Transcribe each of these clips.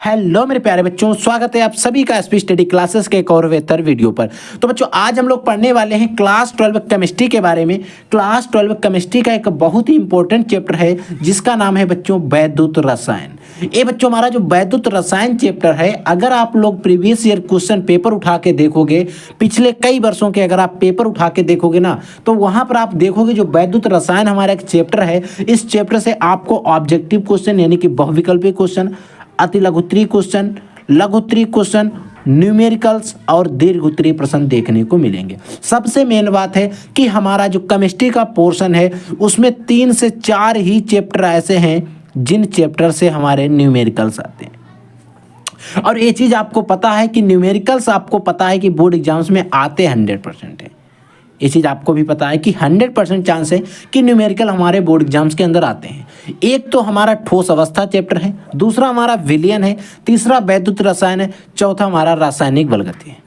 Hello मेरे प्यारे बच्चों, स्वागत है आप सभी का एसपी स्टडी क्लासेस के एक और बेहतर वीडियो पर। तो बच्चों आज हम लोग पढ़ने वाले हैं क्लास 12 केमिस्ट्री के बारे में। क्लास 12 केमिस्ट्री का एक बहुत ही इंपॉर्टेंट चैप्टर है जिसका नाम है बच्चों वैद्युत रसायन। ये बच्चों हमारा जो वैद्युत रसायन चैप्टर है, अगर आप लोग प्रीवियस ईयर क्वेश्चन पेपर उठा के देखोगे, पिछले कई वर्षों के अगर आप पेपर उठा के देखोगे ना, तो वहां पर आप देखोगे जो वैद्युत रसायन हमारा एक चैप्टर है, इस चैप्टर से आपको ऑब्जेक्टिव क्वेश्चन यानी कि बहुविकल्पी क्वेश्चन, अति लघुत्तरीय क्वेश्चन, लघुत्तरीय क्वेश्चन, न्यूमेरिकल्स और दीर्घोत्तरीय प्रश्न देखने को मिलेंगे। सबसे मेन बात है कि हमारा जो केमिस्ट्री का पोर्शन है उसमें 3 से 4 ही चैप्टर ऐसे हैं जिन चैप्टर से हमारे न्यूमेरिकल्स आते हैं। और ये चीज़ आपको पता है कि न्यूमेरिकल्स आपको पता है कि बोर्ड एग्जाम्स में आते 100% है। ये चीज़ आपको भी पता है कि 100% चांस है कि न्यूमेरिकल हमारे बोर्ड एग्जाम्स के अंदर आते हैं। एक तो हमारा ठोस अवस्था चैप्टर है, दूसरा हमारा विलयन है, तीसरा वैद्युत रसायन है, चौथा हमारा रासायनिक बलगति है।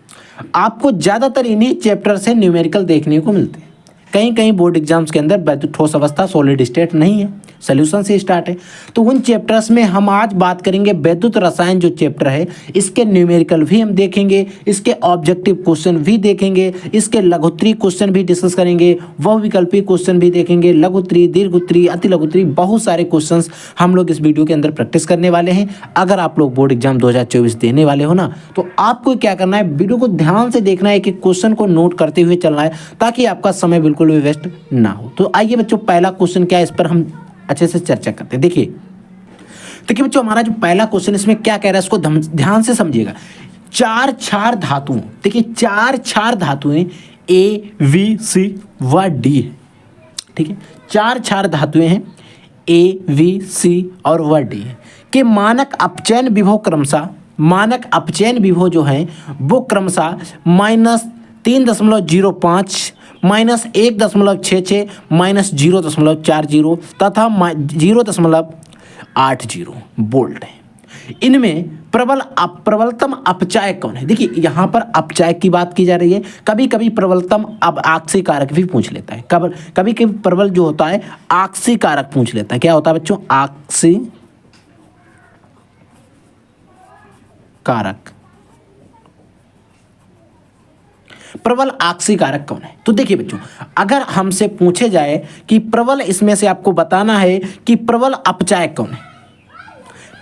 आपको ज़्यादातर इन्हीं चैप्टर से न्यूमेरिकल देखने को मिलते हैं। कहीं कहीं बोर्ड एग्जाम्स के अंदर वैद्युत ठोस अवस्था सॉलिड स्टेट नहीं है, सोल्यूशन से स्टार्ट है। तो उन चैप्टर्स में हम आज बात करेंगे वैद्युत रसायन जो चैप्टर है, इसके न्यूमेरिकल भी हम देखेंगे, इसके ऑब्जेक्टिव क्वेश्चन भी देखेंगे, इसके लघुत्तरीय क्वेश्चन भी डिस्कस करेंगे, बहुविकल्पी क्वेश्चन भी देखेंगे, लघुत्तरीय, दीर्घोत्तरीय, अति लघुत्तरीय, बहुत सारे क्वेश्चन हम लोग इस वीडियो के अंदर प्रैक्टिस करने वाले हैं। अगर आप लोग बोर्ड एग्जाम 2024 देने वाले हो ना, तो आपको क्या करना है, वीडियो को ध्यान से देखना है, कि क्वेश्चन को नोट करते हुए चलना है ताकि आपका समय बिल्कुल भी वेस्ट ना हो। तो आइए बच्चों, पहला क्वेश्चन क्या है, इस पर हम अच्छे से चर्चा करते हैं। देखिए बच्चों, हमारा जो पहला क्वेश्चन इसमें क्या कह रहा है, इसको ध्यान से समझिएगा। 4 क्षार धातुओं, देखिए 4 क्षार धातुएं ए, वी, सी व डी है। ठीक है, 4 क्षार धातुएं हैं ए, वी, सी और व डी है कि मानक अपचयन विभव क्रमशः, मानक अपचयन विभव जो है वो क्रमशः -3.05, -1.66, -0.40 तथा 0.80 वोल्ट है। इनमें प्रबलतम अपचायक कौन है? देखिए यहाँ पर अपचायक की बात की जा रही है। कभी कभी प्रबलतम अब आक्सी कारक भी पूछ लेता है। कभी कभी प्रबल जो होता है आक्सी कारक पूछ लेता है। क्या होता है बच्चों? आक्सी कारक। प्रबल आक्सी कारक कौन है? तो देखिए बच्चों, अगर हमसे पूछे जाए कि प्रबल, इसमें से आपको बताना है कि प्रबल अपचायक कौन है,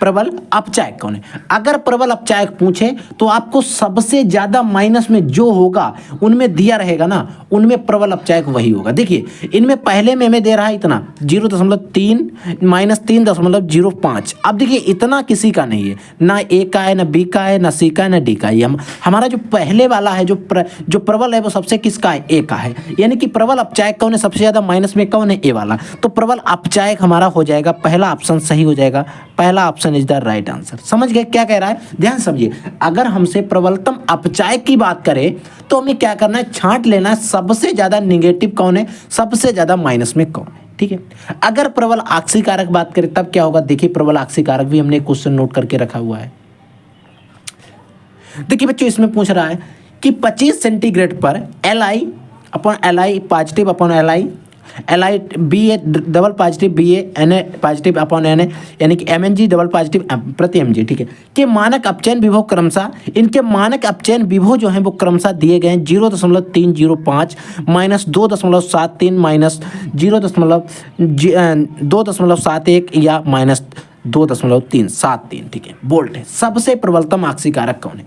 प्रबल अपचायक कौन है। अगर प्रबल अपचायक पूछे तो आपको सबसे ज्यादा माइनस में जो होगा उनमें दिया रहेगा ना, उनमें प्रबल अपचायक वही होगा। देखिए इनमें पहले में हमें दे रहा है इतना 0.3 -3.05। अब देखिए इतना किसी का नहीं है, ना ए का है, ना बी का है, ना सी का है, ना डी का है। हमारा जो पहले वाला है जो प्रबल है वो सबसे किसका है? ए का है। यानी कि प्रबल अपचायक कौन है? सबसे ज्यादा माइनस में कौन है? ए वाला। तो प्रबल अपचायक हमारा हो जाएगा, पहला ऑप्शन सही हो जाएगा। पहला option is the right answer. समझ गए क्या कह रहा है? ध्यान समझिए, अगर हमसे प्रबलतम अपचायक की बात करें तो हमें क्या करना है? छांट लेना है सबसे ज्यादा निगेटिव कौन है, सबसे ज्यादा माइनस में कौन है। ठीक है, अगर प्रबल आक्सी कारक बात करें तब क्या होगा? देखिए प्रबल आक्सी कारक भी हमने क्वेश्चन नोट करके रखा हुआ है। देखिए बच्चों, इसमें पूछ रहा है कि 25 सेंटीग्रेड पर Li upon Li positive upon Li, Li Ba double positive Ba, Na positive upon Na, यानी कि Mng डबल पॉजिटिव प्रति Mg। ठीक है, कि मानक अपचयन विभव क्रमशः, इनके मानक अपचयन विभव जो हैं वो क्रमशः दिए गए हैं 0.305, -2.73, -2.71 या -2.373। ठीक है, वोल्ट है। सबसे प्रबलतम आक्सी कारक कौन है?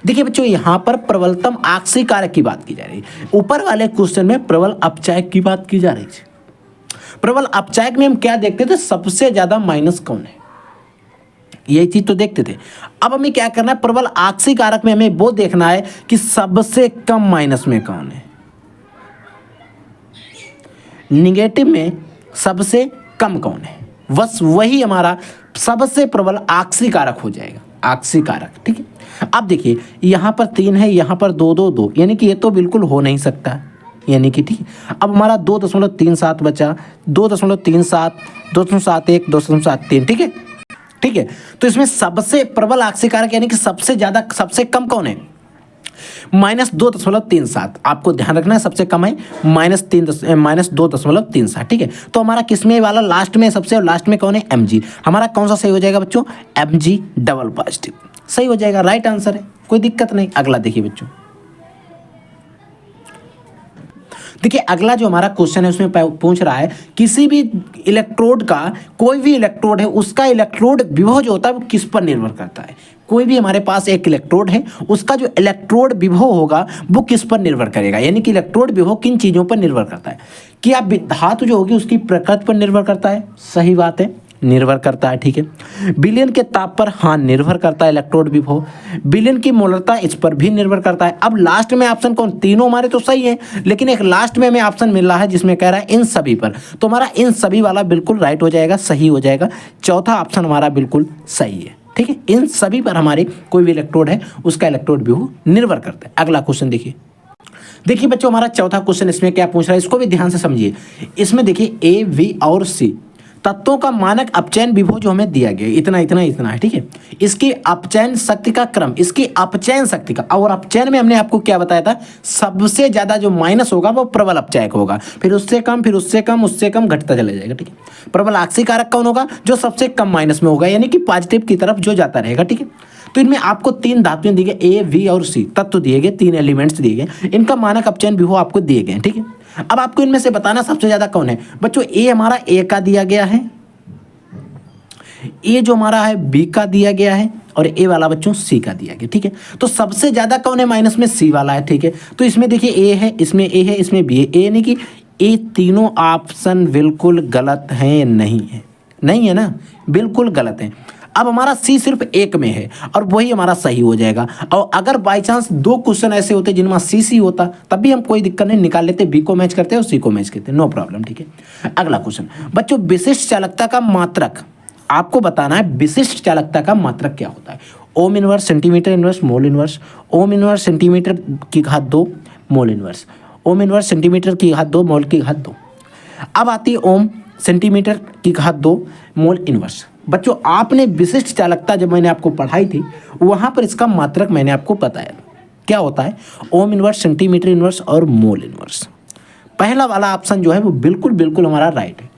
देखिए बच्चों, यहां पर प्रबलतम आक्सी कारक की बात की जा रही है। ऊपर वाले क्वेश्चन में प्रबल अपचायक की बात की जा रही है। प्रबल अपचायक में हम क्या देखते थे? सबसे ज्यादा माइनस कौन है, यही चीज तो देखते थे। अब हमें क्या करना है? प्रबल आक्सी कारक में हमें वो देखना है कि सबसे कम माइनस में कौन है, निगेटिव में सबसे कम कौन है। बस वही हमारा सबसे प्रबल आक्सी कारक हो जाएगा, आक्सी कारक। ठीक है, अब देखिए यहाँ पर 3 है, यहाँ पर 2 2 2, यानी कि ये तो बिल्कुल हो नहीं सकता, यानी कि ठीक है। अब हमारा 2.37 बचा, 2.37, 2.71, 2.73। ठीक है, ठीक है। तो इसमें सबसे प्रबल आक्सी कारक यानी कि सबसे ज्यादा, सबसे कम कौन है? -2.37 आपको ध्यान रखना है, सबसे कम है -2.37, ठीक है। तो हमारा किसमें वाला लास्ट में, सबसे लास्ट में कौन है, Mg। हमारा कौन सा सही हो जाएगा बच्चों, Mg डबल पॉजिटिव सही हो जाएगा, राइट आंसर है, कोई दिक्कत नहीं। अगला देखिए बच्चों, देखिए अगला जो हमारा क्वेश्चन है उसमें पूछ रहा है किसी भी इलेक्ट्रोड का, कोई भी इलेक्ट्रोड है उसका इलेक्ट्रोड विभव जो होता है वो किस पर निर्भर करता है। कोई भी हमारे पास एक इलेक्ट्रोड है, उसका जो इलेक्ट्रोड विभव होगा वो किस पर निर्भर करेगा, यानी कि इलेक्ट्रोड विभव किन चीज़ों पर निर्भर करता है। क्या धातु जो होगी उसकी प्रकृति पर निर्भर करता है, सही बात है, निर्भर करता है, ठीक है। विलयन के ताप पर, हाँ निर्भर करता है इलेक्ट्रोड विभव। विलयन की मोलरता, इस पर भी निर्भर करता है। अब लास्ट में ऑप्शन कौन, तीनों हमारे तो सही है, लेकिन एक लास्ट में हमें ऑप्शन मिल रहा है जिसमें कह रहा है इन सभी पर, तो हमारा इन सभी वाला बिल्कुल राइट हो जाएगा, सही हो जाएगा। चौथा ऑप्शन हमारा बिल्कुल सही है, ठीक है। इन सभी पर हमारे कोई भी इलेक्ट्रोड है उसका इलेक्ट्रोड विभव निर्भर करता है। अगला क्वेश्चन देखिए, देखिए बच्चों हमारा चौथा क्वेश्चन इसमें क्या पूछ रहा है, इसको भी ध्यान से समझिए। इसमें देखिए ए, वी और सी तत्वों का मानक अपचयन विभव जो हमें दिया गया इतना इतना इतना है, ठीक है। इसकी अपचयन शक्ति का क्रम, इसकी अपचयन शक्ति का, और अपचयन में हमने आपको क्या बताया था, सबसे ज्यादा जो माइनस होगा वो प्रबल अपचयक होगा, फिर उससे कम, फिर उससे कम, उससे कम घटता चला जाएगा, ठीक है। प्रबल आक्सीय कारक कौन होगा, जो सबसे कम माइनस में होगा, यानी कि पॉजिटिव की तरफ जो जाता रहेगा, ठीक है। तो इनमें आपको तीन धातुएं दी गई, ए, वी और सी तत्व दिए गए, तीन एलिमेंट्स दिए गए, इनका मानक अपचयन विभव आपको दिए गए, ठीक है। अब आपको इनमें से बताना सबसे ज्यादा कौन है बच्चों, ए हमारा ए का दिया गया है, ए जो हमारा है बी का दिया गया है, और ए वाला बच्चों सी का दिया गया, ठीक है। तो सबसे ज्यादा कौन है माइनस में, सी वाला है, ठीक है। तो इसमें देखिए ए है, इसमें ए है, इसमें बी है, ए यानी कि ये तीनों ऑप्शन बिल्कुल गलत है, नहीं है, नहीं है ना, बिल्कुल गलत है। अब हमारा सी सिर्फ एक में है और वही हमारा सही हो जाएगा। और अगर बाई चांस दो क्वेश्चन ऐसे होते जिनमें सी होता तब भी हम कोई दिक्कत नहीं, निकाल लेते, बी को मैच करते और सी को मैच करते, नो प्रॉब्लम, ठीक है। अगला क्वेश्चन बच्चों, विशिष्ट चालकता का मात्रक आपको बताना है, विशिष्ट चालकता का मात्रक क्या होता है। Ohm inverse, centimetre inverse, mole inverse. Ohm inverse centimetre की घात 2, mole inverse. Ohm inverse centimetre की घात 2, मोल की घात 2। अब आती है ओम सेंटीमीटर की घात 2, मोल इनवर्स। बच्चों आपने विशिष्ट चालकता जब मैंने आपको पढ़ाई थी वहां पर इसका मात्रक मैंने आपको बताया क्या होता है, ओम इनवर्स, सेंटीमीटर इनवर्स और मोल इनवर्स। पहला वाला ऑप्शन जो है वो बिल्कुल बिल्कुल हमारा राइट है,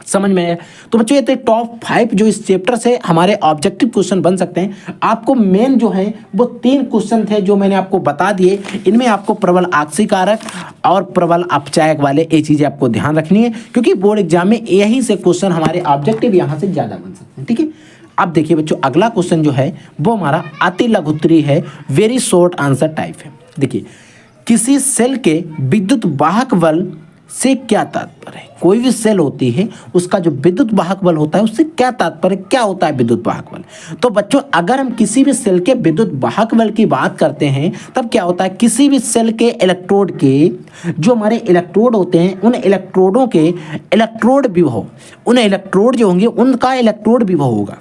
समझ में आया। तो बच्चों ये तो टॉप 5 जो इस चैप्टर से हमारे ऑब्जेक्टिव क्वेश्चन बन सकते हैं। आपको मेन जो है वो 3 क्वेश्चन थे जो मैंने आपको बता दिए, इनमें आपको प्रबल आक्सीय कारक और प्रबल अपचायक वाले ये चीजें आपको ध्यान रखनी है, क्योंकि बोर्ड एग्जाम में यहीं से क्वेश्चन हमारे ऑब्जेक्टिव यहाँ से ज्यादा बन सकते हैं, ठीक है। अब देखिए बच्चों अगला क्वेश्चन जो है वो हमारा अति लघुत्तरीय है, वेरी शॉर्ट आंसर टाइप है। देखिए किसी सेल के विद्युत वाहक बल से क्या तात्पर्य है, कोई भी सेल होती है उसका जो विद्युत वाहक बल होता है उससे क्या तात्पर्य, क्या होता है विद्युत वाहक बल। तो बच्चों अगर हम किसी भी सेल के विद्युत वाहक बल की बात करते हैं तब क्या होता है, किसी भी सेल के इलेक्ट्रोड के जो हमारे इलेक्ट्रोड होते हैं उन इलेक्ट्रोडों के इलेक्ट्रोड विभव, उन इलेक्ट्रोड जो होंगे उनका इलेक्ट्रोड विभव होगा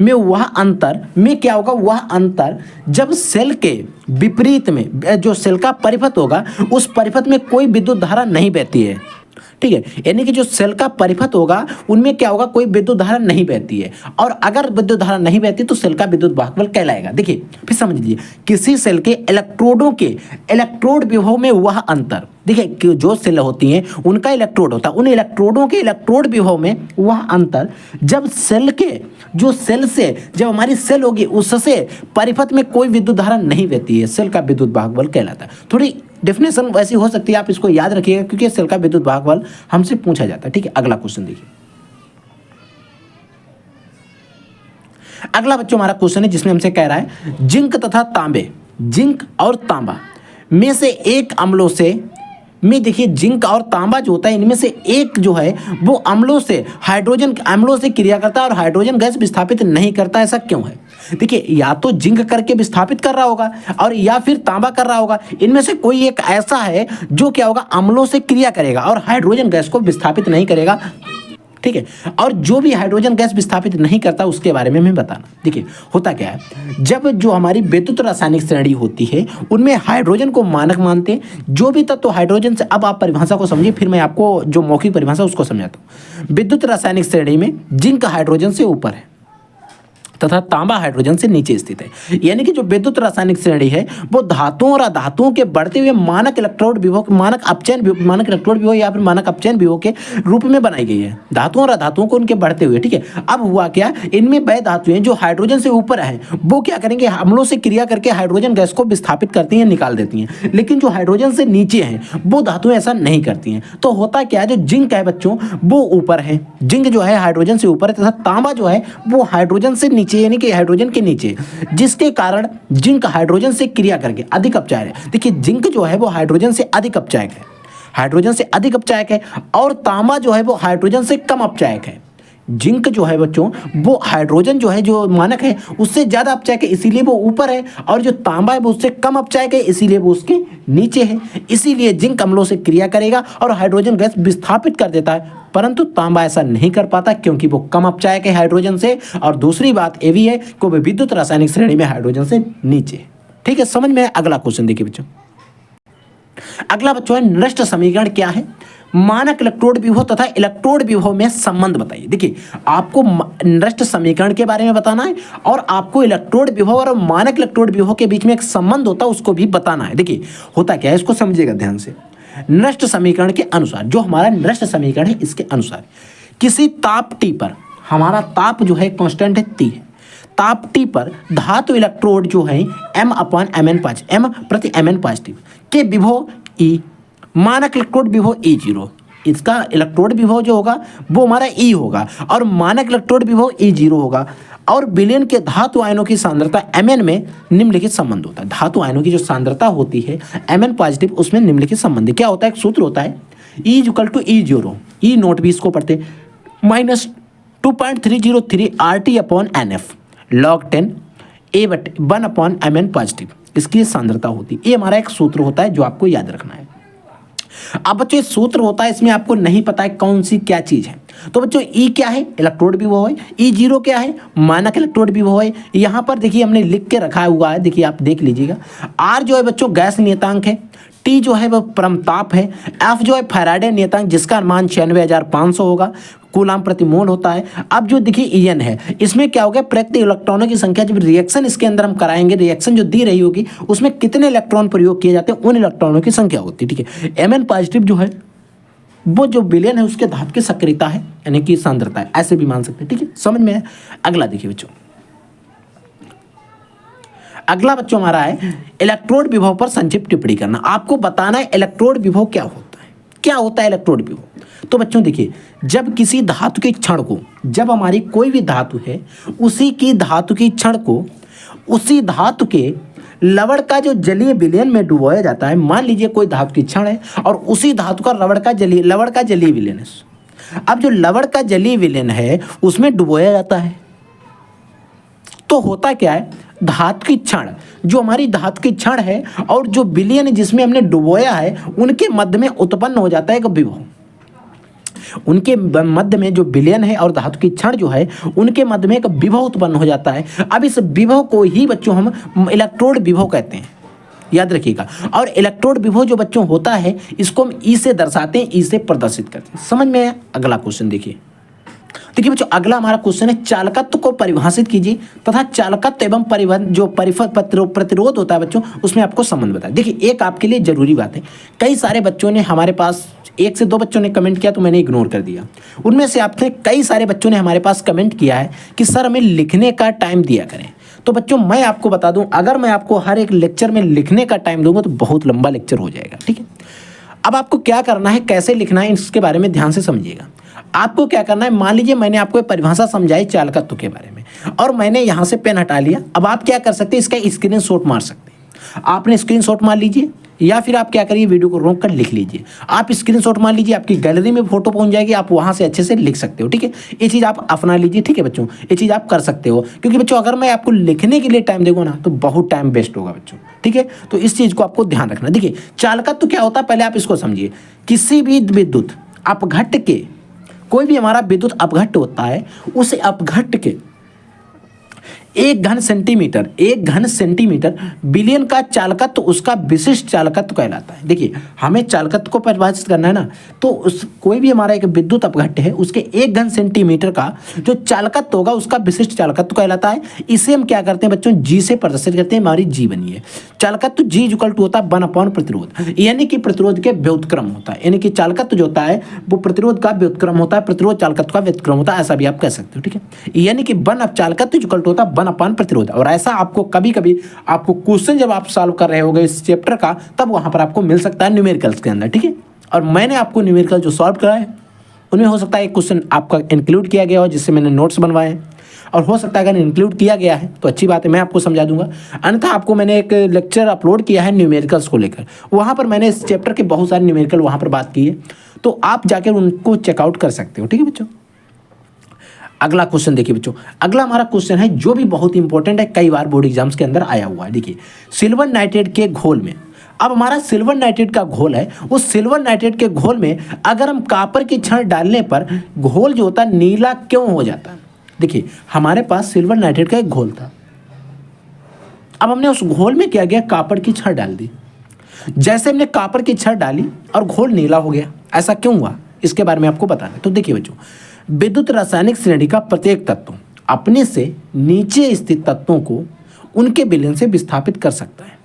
में वह अंतर में क्या होगा, वह अंतर जब सेल के विपरीत में जो सेल का परिपथ होगा उस परिपथ में कोई विद्युत धारा नहीं बहती है, ठीक है। यानी कि जो सेल का परिपथ होगा उनमें क्या होगा, कोई विद्युत धारा नहीं बहती है, और अगर विद्युत धारा नहीं बहती तो सेल का विद्युत वाहक बल कहलाएगा। देखिए फिर समझ लीजिए, किसी सेल के इलेक्ट्रोडों के इलेक्ट्रोड विभव में वह अंतर, देखिए कि जो सेल होती हैं उनका इलेक्ट्रोड होता है, उन इलेक्ट्रोडों के इलेक्ट्रोड विभव में वह अंतर जब सेल के जो सेल से जब हमारी सेल होगी उससे परिपथ में कोई विद्युत धारा नहीं बहती है, सेल का विद्युत वाहक बल कहलाता है। थोड़ी डेफिनेशन वैसी हो सकती है, आप इसको याद रखिएगा क्योंकि सेल का विद्युत वाहक बल हमसे पूछा जाता है, ठीक है। अगला क्वेश्चन देखिए, अगला बच्चों हमारा क्वेश्चन है जिसमें हमसे कह रहा है जिंक तथा तांबे, जिंक और तांबा में से एक अम्लों से में, देखिए जिंक और तांबा जो होता है इनमें से एक जो है वो अम्लों से अम्लों से क्रिया करता है और हाइड्रोजन गैस विस्थापित नहीं करता, ऐसा क्यों है। देखिए या तो जिंक करके विस्थापित कर रहा होगा और या फिर तांबा कर रहा होगा, इनमें से कोई एक ऐसा है जो क्या होगा, अम्लों से क्रिया करेगा और हाइड्रोजन गैस को विस्थापित नहीं करेगा, ठीक है। और जो भी हाइड्रोजन गैस विस्थापित नहीं करता उसके बारे में हमें बताना। देखिए होता क्या है, जब जो हमारी विद्युत रासायनिक श्रेणी होती है उनमें हाइड्रोजन को मानक मानते हैं, जो भी तत्व हाइड्रोजन से, अब आप परिभाषा को समझिए फिर मैं आपको जो मौखिक परिभाषा उसको समझाता हूँ। विद्युत रासायनिक श्रेणी में जिंक हाइड्रोजन से ऊपर है, तथा तांबा हाइड्रोजन से नीचे स्थित है। यानी कि जो विद्युत रासायनिक श्रेणी है वो धातुओं और अधातुओं के बढ़ते हुए मानक इलेक्ट्रोड विभव मानक इलेक्ट्रोड विभव या फिर मानक अपचयन विभव के रूप में बनाई गई है। धातुओं और अधातुओं को उनके बढ़ते हुए, ठीक है। अब हुआ क्या, इनमें वह धातुएं जो हाइड्रोजन से ऊपर है वो क्या करेंगे, अम्लों से क्रिया करके हाइड्रोजन गैस को विस्थापित करती हैं, निकाल देती हैं। लेकिन जो हाइड्रोजन से नीचे हैं वो धातुएं ऐसा नहीं करती हैं। तो होता क्या है, जो जिंक है बच्चों वो ऊपर है, जिंक जो है हाइड्रोजन से ऊपर है, तथा तांबा जो है वो हाइड्रोजन से नीचे यानी कि हाइड्रोजन के नीचे, जिसके कारण जिंक हाइड्रोजन से क्रिया करके अधिक अपचायक है। देखिए जिंक जो है वो हाइड्रोजन से अधिक अपचायक है, हाइड्रोजन से अधिक अपचायक है, और तांबा जो है वो हाइड्रोजन से कम अपचायक है। जिंक जो है बच्चों वो हाइड्रोजन जो है जो मानक है उससे ज़्यादा अपचायक है, इसीलिए वो ऊपर है, और जो तांबा है वो उससे कम अपचायक है, इसीलिए वो उसके नीचे है। इसीलिए जिंक अम्लों से क्रिया करेगा और हाइड्रोजन गैस विस्थापित कर देता है, परंतु तांबा ऐसा नहीं कर पाता क्योंकि वो कम अपचायक है हाइड्रोजन से। और दूसरी बात ये भी है कि वो विद्युत रासायनिक श्रेणी में हाइड्रोजन से नीचे है। ठीक है, समझ में। अगला क्वेश्चन देखिए बच्चों, अगला बच्चों है नष्ट समीकरण क्या है, मानक इलेक्ट्रोड विभव तथा इलेक्ट्रोड विभव में संबंध बताइए। देखिए आपको नष्ट समीकरण के बारे में बताना है और आपको इलेक्ट्रोड विभव और मानक इलेक्ट्रोड विभव के बीच में एक संबंध होता है उसको भी बताना है। देखिए होता क्या है, इसको समझिएगा ध्यान से। नष्ट समीकरण के अनुसार, जो हमारा नष्ट समीकरण है इसके अनुसार, किसी ताप T पर, हमारा ताप जो है कांस्टेंट है T है, ताप T पर धातु इलेक्ट्रोड जो है M प्रति Mn पॉजिटिव के विभव E, मानक इलेक्ट्रोड विभव E0, इसका इलेक्ट्रोड विभव जो होगा वो हमारा E होगा और मानक इलेक्ट्रोड विभव E0 होगा। और विलयन के धातु आयनों की सांद्रता Mn में निम्नलिखित संबंध होता है। धातु आयनों की जो सांद्रता होती है Mn पॉजिटिव उसमें निम्नलिखित संबंध क्या होता है, एक सूत्र होता है E=E0, E नोट भी इसको पढ़ते -2.303 RT/NF log 10 A/1/Mn पॉजिटिव, इसकी सांद्रता होती है। ये हमारा एक सूत्र होता है जो आपको याद रखना है। अब बच्चों ये सूत्र होता है, इसमें आपको नहीं पता है कौन सी क्या चीज़ है। तो बच्चों E क्या है, इलेक्ट्रोड विभव है, E0 क्या है, मानक इलेक्ट्रोड विभव है। यहाँ पर देखिए हमने लिख के रखा हुआ है, देखिए आप देख लीजिएगा। R जो है बच्चों गैस नियतांक है, T जो है वह परमताप है, F जो है फैराडे नियतांक जिसका मान 96,500 होगा, कूलाम प्रति मोल होता है। अब जो देखिए En है, इसमें क्या हो गया, प्रयुक्त इलेक्ट्रॉनों की संख्या, जब रिएक्शन इसके अंदर हम कराएंगे, रिएक्शन जो दी रही होगी उसमें कितने इलेक्ट्रॉन प्रयोग किए जाते हैं उन इलेक्ट्रॉनों की संख्या होती है। ठीक है, Mn पॉजिटिव जो है वो जो विलयन है उसके धातु की सक्रियता है यानी कि सांद्रता है, ऐसे भी मान सकते हैं। ठीक है, समझ में है। अगला देखिए बच्चों, अगला बच्चों हमारा है इलेक्ट्रोड विभव पर संक्षिप्त टिप्पणी करना। आपको बताना है इलेक्ट्रोड विभव क्या होता है, क्या होता है इलेक्ट्रोड विभव। तो बच्चों देखिए, जब किसी धातु के क्षण को, जब हमारी कोई भी धातु है उसी की धातु की क्षण को उसी धातु के लवण का जो जलीय विलयन में डुबोया जाता है। मान लीजिए कोई धातु की क्षण है और उसी धातु का लवण का जलीय विलयन है। अब जो लवण का जलीय विलयन है उसमें डुबोया जाता है, तो होता क्या है, धातु की क्षण, जो हमारी धातु की क्षण है और जो विलयन जिसमें हमने डुबोया है उनके मध्य में उत्पन्न हो जाता है एक विभव। उनके मध्य में जो विलयन है और धातु की क्षण जो है उनके मध्य में एक विभव उत्पन्न हो जाता है। अब इस विभव को ही बच्चों हम इलेक्ट्रोड विभव कहते हैं, याद रखिएगा। और इलेक्ट्रोड विभव जो बच्चों होता है इसको हम ई से दर्शाते हैं, ई से प्रदर्शित करते हैं। समझ में आया। अगला क्वेश्चन देखिए बच्चों, अगला हमारा क्वेश्चन है चालकत्व को परिभाषित कीजिए तथा चालकत्व एवं परिवहन जो प्रतिरोध होता है बच्चों उसमें आपको संबंध बताएं। देखिए एक आपके लिए जरूरी बात है, कई सारे बच्चों ने हमारे पास, 1 से 2 बच्चों ने कमेंट किया तो मैंने इग्नोर कर दिया। उनमें से आपने कई सारे बच्चों ने हमारे पास कमेंट किया है कि सर हमें लिखने का टाइम दिया करें। तो बच्चों मैं आपको बता दूं, अगर मैं आपको हर एक लेक्चर में लिखने का टाइम दूंगा तो बहुत लंबा लेक्चर हो जाएगा। ठीक है, अब आपको क्या करना है, कैसे लिखना है, इसके बारे में ध्यान से समझिएगा। आपको क्या करना है, मान लीजिए मैंने आपको एक परिभाषा समझाई चालकत्व के बारे में और मैंने यहाँ से पेन हटा लिया। अब आप क्या कर सकते हैं, इसका स्क्रीनशॉट मार सकते हैं। आपने स्क्रीनशॉट मार लीजिए या फिर आप क्या करिए, वीडियो को रोक कर लिख लीजिए। आप स्क्रीनशॉट मार लीजिए, आपकी गैलरी में फोटो पहुंच जाएगी, आप वहां से अच्छे से लिख सकते हो। ठीक है, ये चीज़ आप अपना लीजिए। ठीक है बच्चों, ये चीज़ आप कर सकते हो, क्योंकि बच्चों अगर मैं आपको लिखने के लिए टाइम दूंगा ना तो बहुत टाइम वेस्ट होगा बच्चों। ठीक है, तो इस चीज़ को आपको ध्यान रखना। देखिए चालकत्व क्या होता है, पहले आप इसको समझिए। किसी भी विद्युत अपघट्ट के, कोई भी हमारा विद्युत अपघट्ट होता है, उस अपघट्ट के एक घन सेंटीमीटर बिलियन का चालकत्व तो उसका विशिष्ट चालकत्व कहलाता है। देखिए हमें चालकत्व को परिभाषित करना है ना, तो उस कोई भी हमारा एक विद्युत अपघट्य है उसके एक घन सेंटीमीटर का जो चालकत्व होगा उसका विशिष्ट चालकत्व कहलाता है। इसे हम क्या करते हैं बच्चों, जी से प्रदर्शित करते हैं। हमारी जी बनी है चालकत्व, जी इक्वल टू होता है 1 प्रतिरोध, यानी कि प्रतिरोध के व्युत्क्रम होता है, यानी कि चालकत्व जो होता है वो प्रतिरोध का व्युत्क्रम होता है, प्रतिरोध चालकत्व का व्युत्क्रम होता है, ऐसा भी आप कह सकते हो। ठीक है, यानी कि 1 चालकत्व इक्वल टू होता है 1 प्रतिरोध। और ऐसा आपको कभी कभी आपको क्वेश्चन जब आप सॉल्व कर रहे होगे इस चैप्टर का, तब वहां पर आपको मिल सकता है न्यूमेरिकल्स के अंदर। ठीक है, और मैंने आपको न्यूमेरिकल जो सॉल्व करा है उनमें हो सकता है एक क्वेश्चन आपका इंक्लूड किया गया हो जिससे मैंने नोट्स बनवाए हैं, और हो सकता है अगर इंक्लूड किया गया है तो अच्छी बात है, मैं आपको समझा दूंगा। अन्यथा आपको मैंने एक लेक्चर अपलोड किया है न्यूमेरिकल्स को लेकर, वहाँ पर मैंने इस चैप्टर के बहुत सारे न्यूमेरिकल वहाँ पर बात की है, तो आप जाकर उनको चेकआउट कर सकते हो। ठीक है बच्चों, अगला क्वेश्चन देखिए बच्चों, अगला हमारा क्वेश्चन है जो भी बहुत इंपॉर्टेंट है, कई बार बोर्ड एग्जाम्स के अंदर आया हुआ है। देखिए सिल्वर नाइट्रेट के घोल में, अब हमारा सिल्वर नाइट्रेट का घोल है, उस सिल्वर नाइट्रेट के घोल में अगर हम कॉपर की छड़ डालने पर घोल जो होता है नीला क्यों हो जाता है। देखिए हमारे पास सिल्वर नाइट्रेट का एक घोल था, अब हमने उस घोल में क्या किया, कॉपर की छड़ डाल दी। जैसे हमने कॉपर की छड़ डाली और घोल नीला हो गया, ऐसा क्यों हुआ इसके बारे में आपको बताना है। तो देखिए बच्चों, विद्युत रासायनिक श्रेणी का प्रत्येक तत्व अपने से नीचे स्थित तत्वों को उनके विलयन से विस्थापित कर सकता है,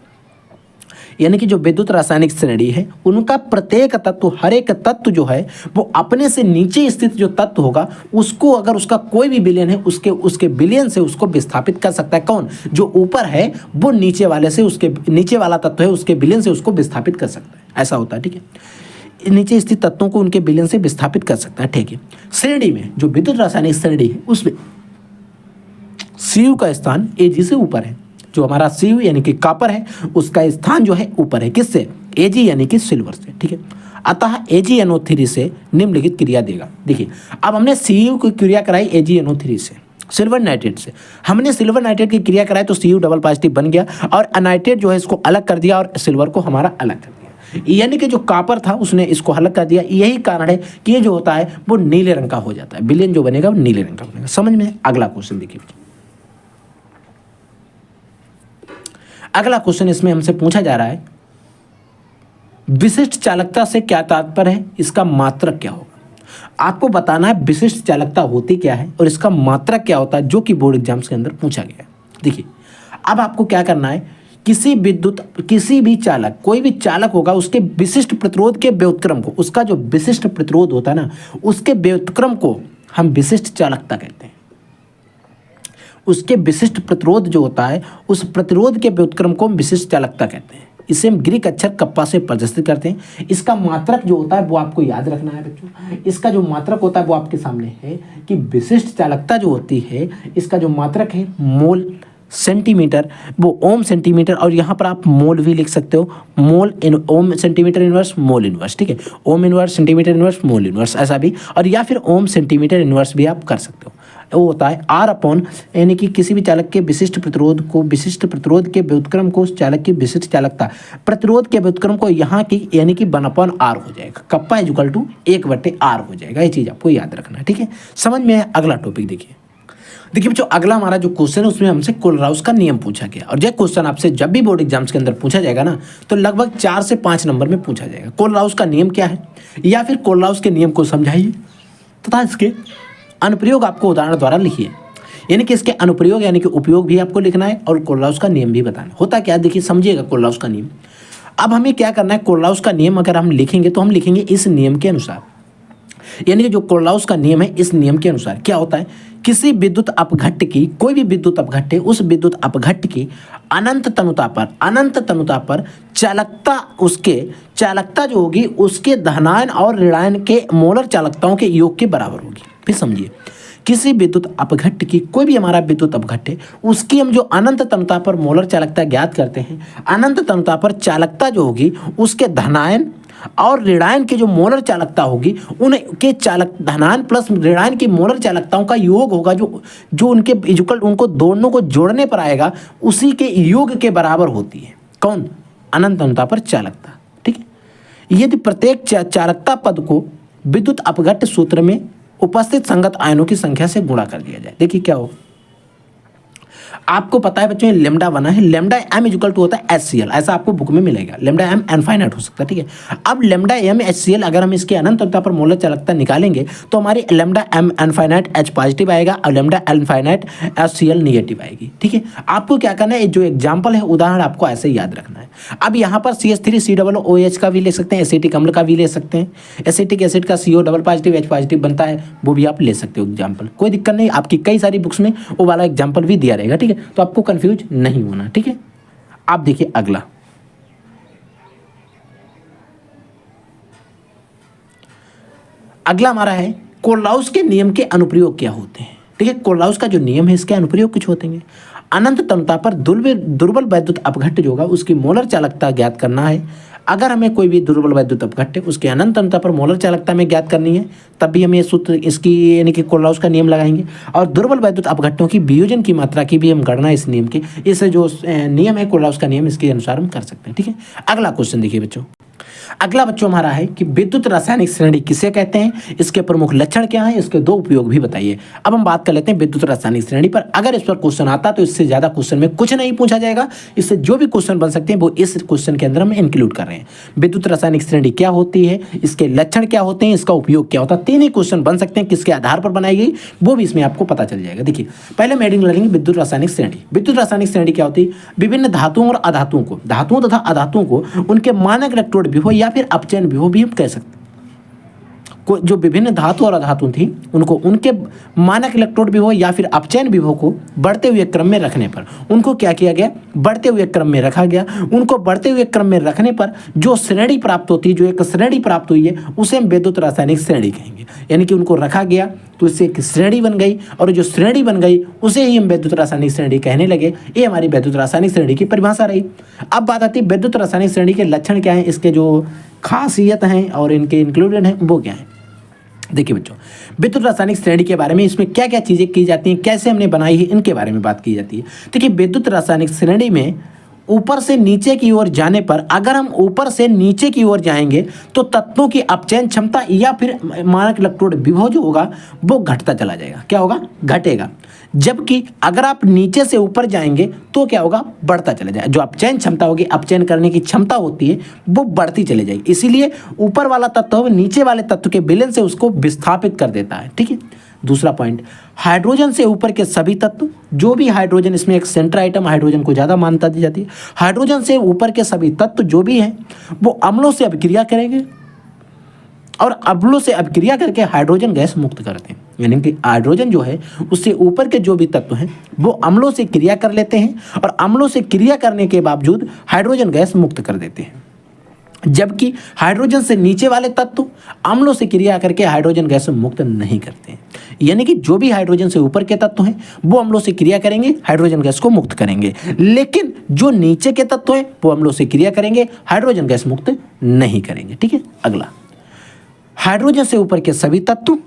यानी कि जो विद्युत रासायनिक श्रेणी है उनका प्रत्येक तत्व, हर एक तत्व जो है वो अपने से नीचे स्थित जो तत्व होगा उसको अगर उसका कोई भी विलयन है उसके विलयन से उसको विस्थापित कर सकता है। कौन, जो ऊपर है वो नीचे वाले से, उसके नीचे वाला तत्व है उसके विलयन से उसको विस्थापित कर सकता है, ऐसा होता है। ठीक है, नीचे स्थित तत्वों को उनके विलयन से विस्थापित कर सकता है। ठीक है, श्रेणी में जो विद्युत रासायनिक श्रेणी है उसमें Cu का स्थान Ag से ऊपर है, जो हमारा Cu यानी कि कॉपर है उसका स्थान जो है ऊपर है, किससे, Ag यानी कि सिल्वर से। ठीक है, अतः AgNO3 से निम्नलिखित क्रिया देगा। देखिए अब हमने Cu की क्रिया कराई AgNO3 से, सिल्वर नाइट्रेट से, हमने सिल्वर नाइट्रेट की क्रिया कराई तो Cu डबल पॉजिटिव बन गया और अनाइट्रेट जो है इसको अलग कर दिया और सिल्वर को हमारा अलग कर दिया, यानी कि जो कॉपर था उसने इसको अलग कर दिया। यही कारण है कि ये जो होता है वो नीले रंग का हो जाता है, विलयन जो बनेगा वो नीले रंग का बनेगा। समझ में? अगला क्वेश्चन देखिए, अगला क्वेश्चन इसमें हमसे पूछा जा रहा है विशिष्ट चालकता से क्या तात्पर्य है, इसका मात्रक क्या होगा। आपको बताना है विशिष्ट चालकता होती क्या है और इसका मात्रक क्या होता है, जो कि बोर्ड एग्जाम्स के अंदर पूछा गया है। देखिए अब आपको क्या करना है, किसी भी चालक, कोई भी चालक होगा उसके विशिष्ट प्रतिरोध के व्युत्क्रम को, उसका जो विशिष्ट प्रतिरोध होता है ना उसके व्युत्क्रम को हम विशिष्ट चालकता कहते हैं। उसके विशिष्ट प्रतिरोध जो होता है उस प्रतिरोध के व्युत्क्रम को हम विशिष्ट चालकता कहते हैं। इसे हम ग्रीक अक्षर कप्पा से प्रदर्शित करते हैं। इसका मात्रक जो होता है वो आपको याद रखना है बच्चों। इसका जो मात्रक होता है वो आपके सामने है कि विशिष्ट चालकता जो होती है इसका जो मात्रक है मोल सेंटीमीटर, वो ओम सेंटीमीटर, और यहाँ पर आप मोल भी लिख सकते हो, मोल इन ओम सेंटीमीटर इनवर्स मोल इनवर्स। ठीक है, ohm inverse centimetre inverse mole inverse, ऐसा भी, और या फिर ओम सेंटीमीटर इनवर्स भी आप कर सकते हो। वो होता है आर अपॉन, यानी कि किसी भी चालक के विशिष्ट प्रतिरोध को, विशिष्ट प्रतिरोध के व्युत्क्रम को, उस चालक की विशिष्ट चालकता प्रतिरोध के व्युत्क्रम को यहाँ की यानी कि 1/r हो जाएगा, कप्पा इक्वल टू 1/r हो जाएगा। ये चीज़ आपको याद रखना है। ठीक है, समझ में आया? अगला टॉपिक देखिए बच्चों, अगला हमारा जो क्वेश्चन है उसमें हमसे कोलराउस का नियम पूछा गया, और यह क्वेश्चन आपसे जब भी बोर्ड एग्जाम्स के अंदर पूछा जाएगा ना तो लगभग 4 से 5 नंबर में पूछा जाएगा। कोलराउस का नियम क्या है, या फिर कोलराउस के नियम को समझाइए तथा इसके अनुप्रयोग आपको उदाहरण द्वारा लिखिए, यानी कि इसके अनुप्रयोग यानी कि उपयोग भी आपको लिखना है और कोलराउस का नियम भी बताना। होता क्या, देखिए समझिएगा कोलराउस का नियम। अब हमें क्या करना है, कोलराउस का नियम अगर हम लिखेंगे तो हम लिखेंगे इस नियम के अनुसार, यानी कि जो कोलराउस का नियम है इस नियम के अनुसार क्या होता है, किसी विद्युत अपघट्य की, कोई भी विद्युत अपघट्य, उस विद्युत अपघट्य की अनंत तनुता पर चालकता, उसके चालकता जो होगी उसके धनायन और ऋणायन के मोलर चालकताओं के योग के बराबर होगी। फिर समझिए, किसी विद्युत अपघट्य की, कोई भी हमारा विद्युत अपघट्य, उसकी हम जो अनंत तनुता पर मोलर चालकता ज्ञात करते हैं, अनंत तनुता पर चालकता जो होगी उसके धनायन और ऋणायन की जो मोलर चालकता होगी उनके धनायन प्लस ऋणायन की मोलर चालकताओं का योग होगा, जो उनके इक्वल, उनको दोनों को जोड़ने पर आएगा, उसी के योग के बराबर होती है। कौन? अनंत तनुता पर चालकता। ठीक है, यदि प्रत्येक चालकता पद को विद्युत अपघट्य सूत्र में उपस्थित संगत आयनों की संख्या से गुणा कर दिया जाए। देखिए क्या होगा, आपको पता है बच्चों, लेमडा बना है, लेमडा एम इक्वल टू होता है HCl, ऐसा आपको बुक में मिलेगा। लेमडा एम इनफाइनाइट हो सकता है, ठीक है। अब लेमडा एम HCl अगर हम इसके अनंत अंतता पर मोलर चालकता निकालेंगे तो हमारी lambda M infinite H positive आएगा और लेमडा इनफाइनाइट HCl निगेटिव आएगी, ठीक है। आपको क्या करना है, जो एग्जाम्पल है, उदाहरण आपको ऐसे याद रखना है। अब यहाँ पर CH3COOH का भी ले सकते हैं, एसिटिक अम्ल का भी ले सकते हैं, एसिटिक एसिड का CO double positive H positive बनता है, वो भी आप ले सकते हो एग्जाम्पल, कोई दिक्कत नहीं। आपकी कई सारी बुक्स में वो वाला एग्जाम्पल भी दिया रहेगा, ठीक है, तो आपको कंफ्यूज नहीं होना, ठीक है। आप देखिए अगला, हमारा है कोलाउस के नियम के अनुप्रयोग क्या होते हैं, ठीक है। कोलाउस का जो नियम है इसके अनुप्रयोग कुछ होते हैं। अनंत तन्यता पर दुर्बल वैद्युत अपघट्ट जो होगा उसकी मोलर चालकता ज्ञात करना है। अगर हमें कोई भी दुर्बल वैद्युत अपघट्ट है उसके अनंत तन्यता पर मोलर चालकता में ज्ञात करनी है, तब भी हम ये सूत्र इसकी यानी कि कोलाउस का नियम लगाएंगे। और दुर्बल वैद्युत अपघट्टों की वियोजन की मात्रा की भी हम गणना इस नियम के, इस जो नियम है कोलाउस का नियम, इसके अनुसार हम कर सकते हैं, ठीक है। अगला क्वेश्चन देखिए बच्चों, अगला बच्चों हमारा है कि विद्युत रासायनिक श्रेणी किसे कहते हैं, इसके प्रमुख लक्षण क्या हैं, इसके दो उपयोग भी बताइए। अब हम बात कर लेते हैं विद्युत रासायनिक श्रेणी पर। अगर इस पर क्वेश्चन आता तो इससे ज्यादा क्वेश्चन में कुछ नहीं पूछा जाएगा, इससे जो भी क्वेश्चन बन सकते हैं वो इस क्वेश्चन के अंदर हम इंक्लूड कर रहे हैं। विद्युत रासायनिक श्रेणी क्या होती है, इसके लक्षण क्या होते हैं, इसका उपयोग क्या होता है, तीन ही क्वेश्चन बन सकते हैं। किसके आधार पर बनाई गई वो भी इसमें आपको पता चल जाएगा। देखिए पहले हम हेडिंग लेंगे विद्युत रासायनिक श्रेणी। विद्युत रासायनिक श्रेणी क्या होती है, विभिन्न धातुओं और अधातुओं को, धातुओं तथा अधातुओं को उनके मानक इलेक्ट्रोड विभव या फिर अपचयन विभव भी हम कह सकते हैं। जो विभिन्न धातु और अधातु थी उनको उनके मानक इलेक्ट्रोड विभव या फिर अपचयन विभव को बढ़ते हुए क्रम में रखने पर उनको क्या किया गया, बढ़ते हुए क्रम में रखा गया। उनको बढ़ते हुए क्रम में रखने पर जो श्रेणी प्राप्त होती है, जो एक श्रेणी प्राप्त हुई है उसे हम विद्युत रासायनिक श्रेणी कहेंगे। यानी कि उनको रखा गया तो इससे एक श्रेणी बन गई और जो श्रेणी बन गई उसे ही हम विद्युत रासायनिक श्रेणी कहने लगे। ये हमारी विद्युत रासायनिक श्रेणी की परिभाषा रही। अब बात आती है विद्युत रासायनिक श्रेणी के लक्षण क्या हैं, इसके जो खासियत हैं और इनके इंक्लूडेड हैं वो क्या है। देखिए बच्चों, विद्युत रासायनिक श्रेणी के बारे में इसमें क्या क्या चीज़ें की जाती हैं, कैसे हमने बनाई है, इनके बारे में बात की जाती है। देखिए विद्युत रासायनिक श्रेणी में ऊपर से नीचे की ओर जाने पर, अगर हम ऊपर से नीचे की ओर जाएंगे तो तत्वों की अपचयन क्षमता या फिर मानक इलेक्ट्रोड विभव जो होगा वो घटता चला जाएगा। क्या होगा, घटेगा। जबकि अगर आप नीचे से ऊपर जाएंगे तो क्या होगा, बढ़ता चला जाएगा। जो अपचयन क्षमता होगी, अपचयन करने की क्षमता होती है वो बढ़ती चली जाएगी। इसीलिए ऊपर वाला तत्व नीचे वाले तत्व के विलयन से उसको विस्थापित कर देता है, ठीक है। दूसरा पॉइंट, हाइड्रोजन से ऊपर के सभी तत्व, जो भी हाइड्रोजन, इसमें एक सेंटर आइटम हाइड्रोजन को ज़्यादा मान्यता दी जाती है। हाइड्रोजन से ऊपर के सभी तत्व जो भी हैं वो अम्लों से अभिक्रिया करेंगे और अम्लों से अभिक्रिया करके हाइड्रोजन गैस मुक्त करते हैं। यानी कि हाइड्रोजन जो है उससे ऊपर के जो भी तत्व हैं वो अम्लों से क्रिया कर लेते हैं और अम्लों से क्रिया करने के बावजूद हाइड्रोजन गैस मुक्त कर देते हैं। जबकि हाइड्रोजन से नीचे वाले तत्व अम्लों से क्रिया करके हाइड्रोजन गैस मुक्त नहीं करते हैं। यानी कि जो भी हाइड्रोजन से ऊपर के तत्व हैं वो अम्लों से क्रिया करेंगे, हाइड्रोजन गैस को मुक्त करेंगे, लेकिन जो नीचे के तत्व हैं वो अम्लों से क्रिया करेंगे, हाइड्रोजन गैस मुक्त नहीं करेंगे, ठीक है। अगला, हाइड्रोजन से ऊपर के सभी तत्व,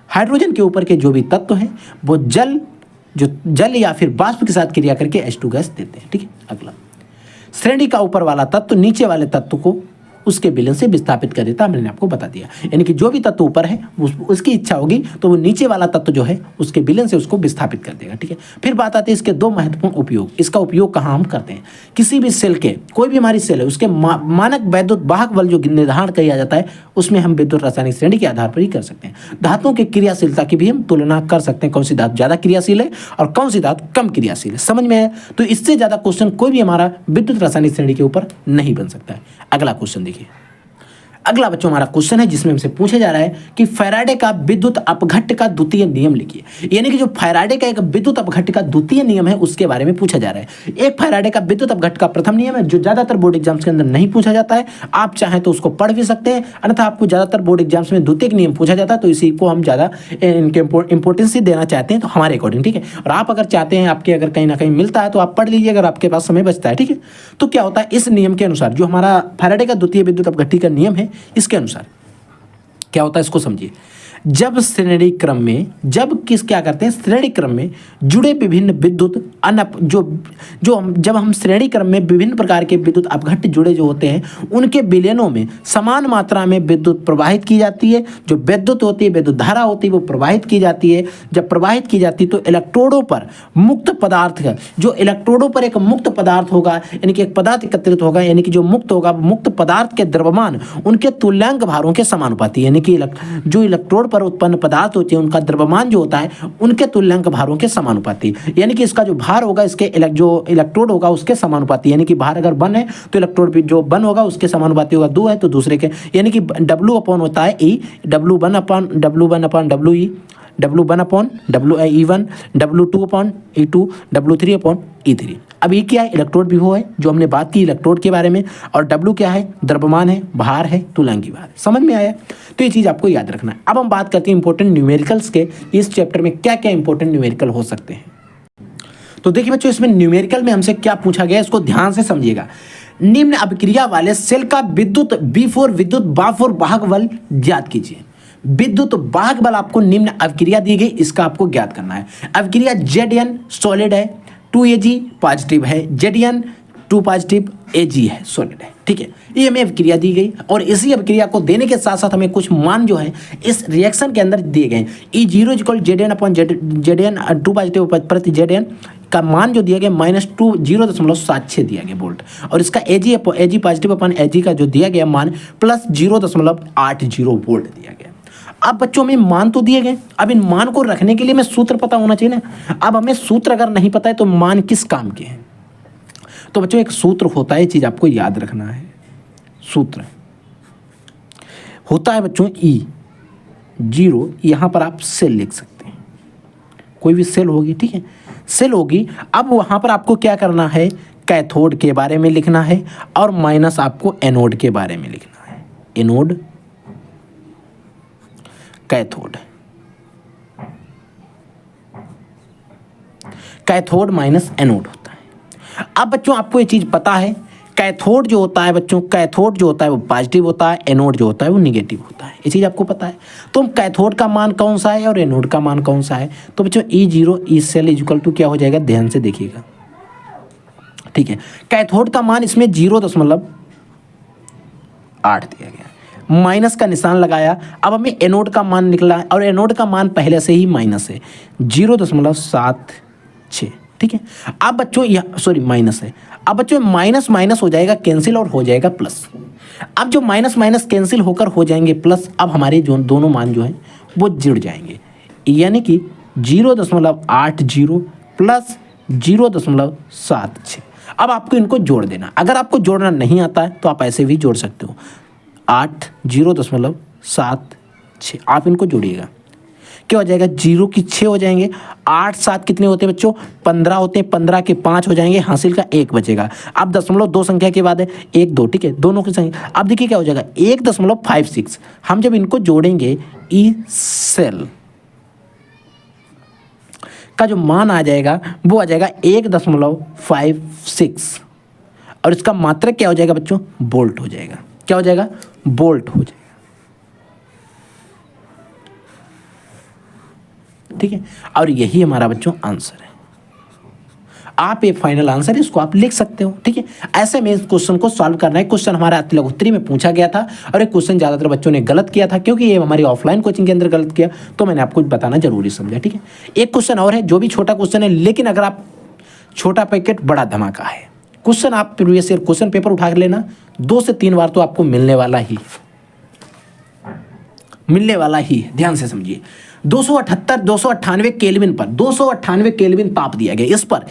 हाइड्रोजन के ऊपर के जो भी तत्व हैं वो जल या फिर वाष्प के साथ क्रिया करके H2 गैस देते हैं, ठीक है। अगला, श्रेणी का ऊपर वाला तत्व नीचे वाले तत्व को उसके विलयन से विस्थापित कर देता है, मैंने आपको बता दिया। यानी कि जो भी तत्व ऊपर है उसकी इच्छा होगी तो वो नीचे वाला तत्व जो है उसके विलयन से उसको विस्थापित कर देगा, ठीक है। फिर बात आती है इसके दो महत्वपूर्ण उपयोग। इसका उपयोग कहाँ हम करते हैं, किसी भी सेल के, कोई भी हमारी सेल है उसके मानक वैद्युत वाहक बल जो निर्धारण किया जाता है उसमें हम विद्युत रासायनिक श्रेणी के आधार पर ही कर सकते हैं। धातुओं की क्रियाशीलता की भी हम तुलना कर सकते हैं, कौन सी धातु ज़्यादा क्रियाशील है और कौन सी धातु कम क्रियाशील है। समझ में आया? तो इससे ज़्यादा क्वेश्चन कोई भी हमारा विद्युत रासायनिक श्रेणी के ऊपर नहीं बन सकता है। अगला क्वेश्चन देखिए, अगला बच्चों हमारा क्वेश्चन है जिसमें हमसे पूछा जा रहा है कि फैराडे का विद्युत अपघट्ट का द्वितीय नियम लिखिए। यानी कि जो फैराडे का एक विद्युत अपघट्ट का द्वितीय नियम है उसके बारे में पूछा जा रहा है। एक फैराडे का विद्युत अपघट्ट का प्रथम नियम है जो ज्यादातर बोर्ड एग्जाम्स के अंदर नहीं पूछा जाता है। आप चाहें तो उसको पढ़ भी सकते हैं, अन्यथा आपको ज्यादातर बोर्ड एग्जाम्स में द्वितीय नियम पूछा जाता है तो इसी को हम ज्यादा इनके इंपोर्टेंस ही देना चाहते हैं, तो हमारे अकॉर्डिंग, ठीक है। और आप अगर चाहते हैं, आपके अगर कहीं ना कहीं मिलता है तो आप पढ़ लीजिए अगर आपके पास समय बचता है, ठीक है। तो क्या होता है, इस नियम के अनुसार जो हमारा फैराडे का द्वितीय विद्युत अपघट्ट का नियम है इसके अनुसार क्या होता है इसको समझिए। जब श्रेणी क्रम में क्या करते हैं, श्रेणी क्रम में जुड़े विभिन्न विद्युत जब हम श्रेणी क्रम में विभिन्न प्रकार के विद्युत अपघट्य जुड़े जो होते हैं उनके विलयनों में समान मात्रा में विद्युत प्रवाहित की जाती है। जो विद्युत होती है, विद्युत धारा होती है, वो प्रवाहित की जाती है। जब प्रवाहित की जाती है तो इलेक्ट्रोडों पर मुक्त पदार्थ का, जो इलेक्ट्रोडों पर एक मुक्त पदार्थ होगा, यानी कि एक पदार्थ एकत्रित होगा, यानी कि जो मुक्त होगा, मुक्त पदार्थ के द्रव्यमान उनके तुल्यांक भारों के समानुपाती, यानी कि जो इलेक्ट्रोड पर उत्पन्न पदार्थ होते हैं उनका द्रव्यमान जो होता है उनके तुल्यांक भारों के समानुपाती, यानी कि इसका जो भार होगा इसके जो इलेक्ट्रोड होगा उसके समानुपाती, यानी कि भार अगर 1 है तो इलेक्ट्रोड भी जो 1 होगा उसके समानुपाती होगा, 2 है तो दूसरे के, यानी कि W अपॉन होता है E, W1 upon WE, W1 upon E1, W2 upon E2, W3 upon E3। अब ये क्या है, इलेक्ट्रोड विभव है जो हमने बात की इलेक्ट्रोड के बारे में, और W क्या है, द्रव्यमान है, भार है, तुल्यांकी भार। समझ में आया? तो ये चीज़ आपको याद रखना है। अब हम बात करते हैं इंपॉर्टेंट न्यूमेरिकल्स के, इस चैप्टर में क्या क्या इंपॉर्टेंट न्यूमेरिकल हो सकते हैं। तो देखिए बच्चों, इसमें न्यूमेरिकल में हमसे क्या पूछा गया इसको ध्यान से समझिएगा। निम्न अभिक्रिया वाले सेल का विद्युत B4 विद्युत बाफोर वाहक बल ज्ञात कीजिए। विद्युत वाहक बल आपको निम्न अभिक्रिया दी गई, इसका आपको ज्ञात करना है। अभिक्रिया Zn सॉलिड है, 2Ag पॉजिटिव है, Zn 2 पॉजिटिव, Ag है सॉलिड है, ठीक है। ये हमें अभिक्रिया दी गई और इसी अभिक्रिया को देने के साथ साथ हमें कुछ मान जो है इस रिएक्शन के अंदर दिए गए। E0 Zn upon Zn 2 positive प्रति Zn का मान जो दिया गया -0.76 दिया गया वोल्ट, और इसका Ag पॉजिटिव अपॉन Ag का जो दिया गया मान +0.80 वोल्ट दिया गया। अब बच्चों में मान तो दिए गए, अब इन मान को रखने के लिए हमें सूत्र पता होना चाहिए ना। अब हमें सूत्र अगर नहीं पता है तो मान किस काम के हैं? तो बच्चों एक सूत्र होता है, ये चीज़ आपको याद रखना है। सूत्र होता है बच्चों E0, यहाँ पर आप सेल लिख सकते हैं, कोई भी सेल होगी, ठीक है, सेल होगी। अब वहाँ पर आपको क्या करना है, कैथोड के बारे में लिखना है और माइनस आपको एनोड के बारे में लिखना है। Anode, cathode, cathode minus anode होता है। अब बच्चों आपको ये चीज़ पता है, कैथोड जो होता है बच्चों, कैथोड जो होता है वो पॉजिटिव होता है, एनोड जो होता है वो निगेटिव होता है। ये चीज़ आपको पता है। तो कैथोड का मान कौन सा है और एनोड का मान कौन सा है? तो बच्चों E0 E cell equal to क्या हो जाएगा, ध्यान से देखिएगा, ठीक है। कैथोड का मान इसमें 0.8 दिया गया, माइनस का निशान लगाया। अब हमें एनोड का मान निकला और एनोड का मान पहले से ही माइनस है, 0.76, ठीक है। अब बच्चों माइनस है। अब बच्चों माइनस माइनस हो जाएगा कैंसिल और हो जाएगा प्लस। अब जो माइनस माइनस कैंसिल होकर हो जाएंगे प्लस, अब हमारे जो दोनों मान जो हैं वो जुड़ जाएंगे, यानी कि 0.80 प्लस 0.76। अब आपको इनको जोड़ देना। अगर आपको जोड़ना नहीं आता है तो आप ऐसे भी जोड़ सकते हो, 8 0.76, आप इनको जोड़िएगा, क्या हो जाएगा, 0 की 6 हो जाएंगे, 8 7 कितने होते हैं बच्चों, 15 होते हैं, 15 के 5 हो जाएंगे, हासिल का 1 बचेगा। अब 0.2 संख्या के बाद है 1 2, ठीक है, दोनों की संख्या। अब देखिए क्या हो जाएगा, 1.56। हम जब इनको जोड़ेंगे ई सेल का जो मान आ जाएगा वो आ जाएगा 1.56, और इसका मात्रक क्या हो जाएगा बच्चों, वोल्ट हो जाएगा। क्या हो जाएगा, वोल्ट हो जाएगा, ठीक है। और यही हमारा बच्चों आंसर है। आप ये फाइनल आंसर है, इसको आप लिख सकते हो, ठीक है। ऐसे में इस क्वेश्चन को सॉल्व करना है। क्वेश्चन हमारा अति लघुत्तरी में पूछा गया था और एक क्वेश्चन ज़्यादातर बच्चों ने गलत किया था, क्योंकि ये हमारी ऑफलाइन कोचिंग के अंदर गलत किया, तो मैंने आपको बताना जरूरी समझा, ठीक है। एक क्वेश्चन और है जो भी छोटा क्वेश्चन है, लेकिन अगर आप छोटा पैकेट बड़ा धमाका है क्वेश्चन, आप प्रीवियस ईयर क्वेश्चन पेपर उठा कर लेना, 2 से 3 बार तो आपको मिलने वाला ही, ध्यान से समझिए। 298 केल्विन पर, 298 केल्विन ताप दिया गया, इस पर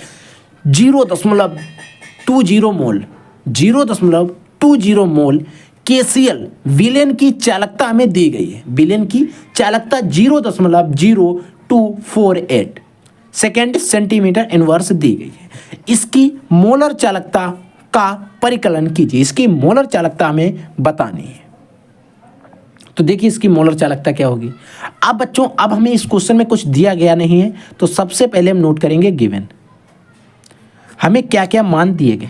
0.20 मोल, 0.20 मोल KCl विलेन की चालकता हमें दी गई है। विलेन की चालकता 0.0248 सेकेंड सेंटीमीटर इनवर्स दी गई है। इसकी मोलर चालकता का परिकलन कीजिए। इसकी मोलर चालकता हमें बतानी है। तो देखिए इसकी मोलर चालकता क्या होगी। अब बच्चों, अब हमें इस क्वेश्चन में कुछ दिया गया नहीं है, तो सबसे पहले हम नोट करेंगे गिवन, हमें क्या क्या मान दिए गए।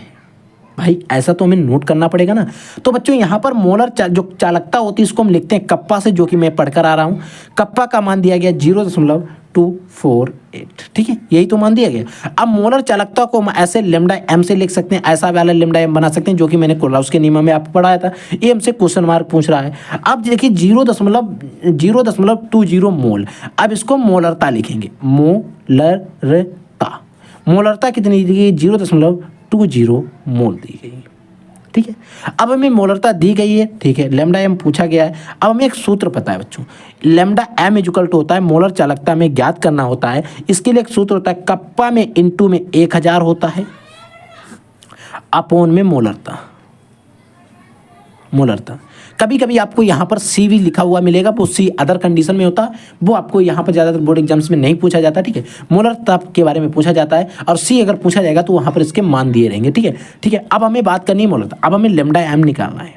भाई ऐसा तो हमें नोट करना पड़ेगा ना। तो बच्चों यहाँ पर मोलर जो चालकता होती है इसको हम लिखते हैं कप्पा से, जो कि मैं पढ़कर आ रहा हूँ। कप्पा का मान दिया गया 0.248, ठीक है, यही तो मान दिया गया। अब मोलर चालकता को हम ऐसे लेमडा एम से लिख सकते हैं, ऐसा वाला लेमडा एम बना सकते हैं, जो कि मैंने कोरलाउस के नियम में आपको पढ़ाया था। ये हमसे क्वेश्चन मार्क पूछ रहा है। अब देखिए 0.20 मोल, अब इसको मोलरता लिखेंगे, मोलरता। मोलरता कितनी दी गई? 0.20 मोल दी गई, ठीक है। अब हमें मोलरता दी गई है, ठीक है, लेमडा एम पूछा गया है। अब हमें एक सूत्र पता है बच्चों, लेमडा एम इक्वल टू होता है मोलर चालकता में ज्ञात करना होता है। इसके लिए एक सूत्र होता है कप्पा में इंटू में 1000 होता है अपोन में मोलरता। कभी कभी आपको यहाँ पर सी भी लिखा हुआ मिलेगा, वो सी अदर कंडीशन में होता है, वो आपको यहाँ पर ज़्यादातर बोर्ड एग्जाम्स में नहीं पूछा जाता, ठीक है। मोलरता के बारे में पूछा जाता है, और सी अगर पूछा जाएगा तो वहाँ पर इसके मान दिए रहेंगे, ठीक है, ठीक है। अब हमें बात करनी है मोलरता। अब हमें लेमडा एम निकालना है।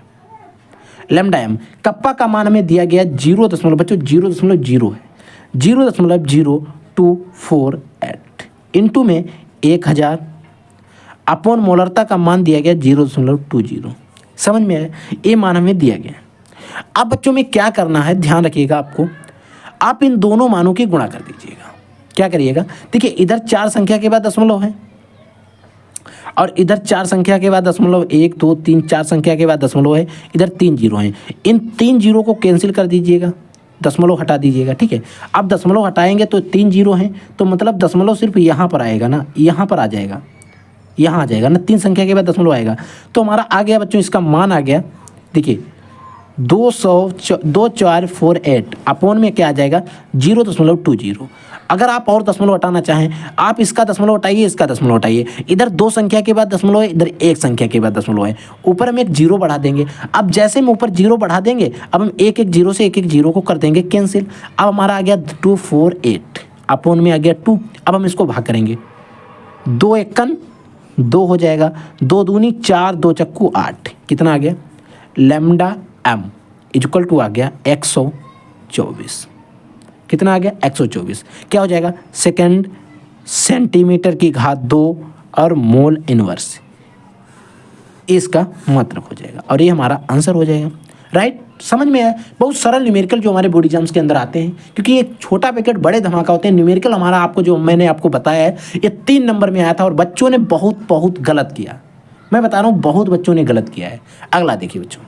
लेमडा एम कप्पा का मान हमें दिया गया 0.0 है, 0.0248 इंटू में 1000 अपॉन मोलरता का मान दिया गया 0.20। समझ में आया? ये मान हमें दिया गया। अब बच्चों में क्या करना है, ध्यान रखिएगा आपको, आप इन दोनों मानों की गुणा कर दीजिएगा। क्या करिएगा? देखिए इधर 4 संख्या के बाद दशमलव है, और इधर 4 संख्या के बाद दशमलव, 1 2 3 4 संख्या के बाद दशमलव है, इधर 3 जीरो हैं। इन 3 जीरो को कैंसिल कर दीजिएगा, दशमलव हटा दीजिएगा, ठीक है। अब दशमलव हटाएंगे तो 3 जीरो हैं, तो मतलब दशमलव सिर्फ यहाँ पर आएगा ना, यहाँ पर आ जाएगा, यहाँ आ जाएगा ना, 3 संख्या के बाद दशमलव आएगा। तो हमारा आ गया बच्चों, इसका मान आ गया, देखिए 2448 अपोन में क्या आ जाएगा 0.20। अगर आप और दशमलव हटाना चाहें, आप इसका दशमलव हटाइए, इसका दशमलव हटाइए, इधर 2 संख्या के बाद दशमलव है, इधर 1 संख्या के बाद दशमलव है, ऊपर हम एक जीरो बढ़ा देंगे। अब जैसे हम ऊपर जीरो बढ़ा देंगे, अब हम एक जीरो से एक जीरो को कर देंगे कैंसिल। अब हमारा आ गया 248 अपोन में आ गया 2। अब हम इसको भाग करेंगे, 2 एकन 2 हो जाएगा, 2 दूनी 4, 2 चक्कू 8, कितना आ गया? लेमडा एम इक्वल टू आ गया 124। कितना आ गया? 124। क्या हो जाएगा? सेकंड सेंटीमीटर की घात 2 और मोल इनवर्स, इसका मात्रक हो जाएगा, और ये हमारा आंसर हो जाएगा। राइट? समझ में आया? बहुत सरल न्यूमेरिकल जो हमारे बोर्ड एग्जाम्स के अंदर आते हैं, क्योंकि एक छोटा पैकेट बड़े धमाका होते हैं। न्यूमेरिकल हमारा आपको जो मैंने आपको बताया है, ये 3 नंबर में आया था, और बच्चों ने बहुत गलत किया। मैं बता रहा हूँ, बहुत बच्चों ने गलत किया है। अगला देखिए बच्चों,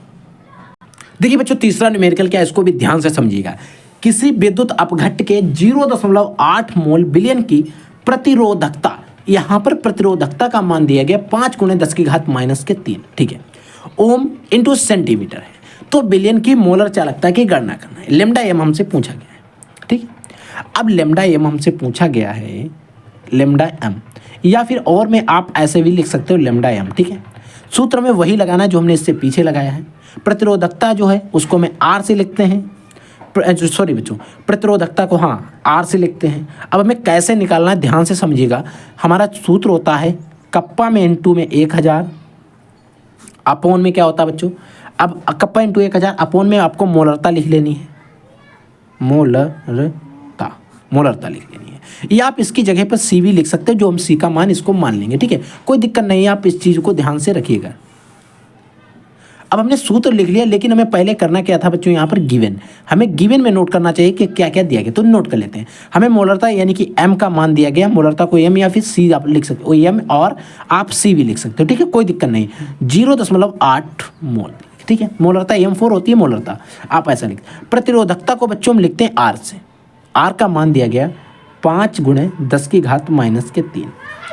देखिए बच्चों तीसरा न्यूमेरिकल क्या है, इसको भी ध्यान से समझिएगा। किसी विद्युत अपघट्ट के 0.8 मोल बिलियन की प्रतिरोधकता, यहाँ पर प्रतिरोधकता का मान दिया गया 5 × 10⁻³ ठीक है, ओम इंटू सेंटीमीटर है। तो बिलियन की मोलर चालकता की गणना करना है। लेमडा एम हमसे पूछा गया है, ठीक है। अब लेमडा एम हमसे पूछा गया है, लेमडा एम, या फिर और में आप ऐसे भी लिख सकते हो लेमडा एम, ठीक है। सूत्र में वही लगाना है जो हमने इससे पीछे लगाया है। प्रतिरोधकता जो है उसको मैं आर से लिखते हैं, सॉरी बच्चों, प्रतिरोधकता को हाँ आर से लिखते हैं। अब हमें कैसे निकालना है ध्यान से समझिएगा। हमारा सूत्र होता है कप्पा में इंटू में 1000 अपोन में क्या होता है बच्चों, अब कप्पा इंटू 1000 अपोन में आपको मोलरता लिख लेनी है, मोलरता लिख लेनी है, या आप इसकी जगह पर सी भी लिख सकते हो, जो हम सी का मान इसको मान लेंगे, ठीक है, कोई दिक्कत नहीं है। आप इस चीज़ को ध्यान से रखिएगा। अब हमने सूत्र लिख लिया, लेकिन हमें पहले करना क्या था बच्चों, यहाँ पर गिवन, हमें गिवन में नोट करना चाहिए कि क्या क्या दिया गया, तो नोट कर लेते हैं। हमें मोलरता यानी कि एम का मान दिया गया, मोलरता को एम या फिर सी आप लिख सकते हो, एम और आप सी भी लिख सकते हो, ठीक है, कोई दिक्कत नहीं। 0.8 मोल, ठीक है, मोलरता M4 होती है मोलरता, आप ऐसा लिखते। प्रतिरोधकता को बच्चों हम लिखते हैं आर से, आर का मान दिया गया 5 × 10⁻³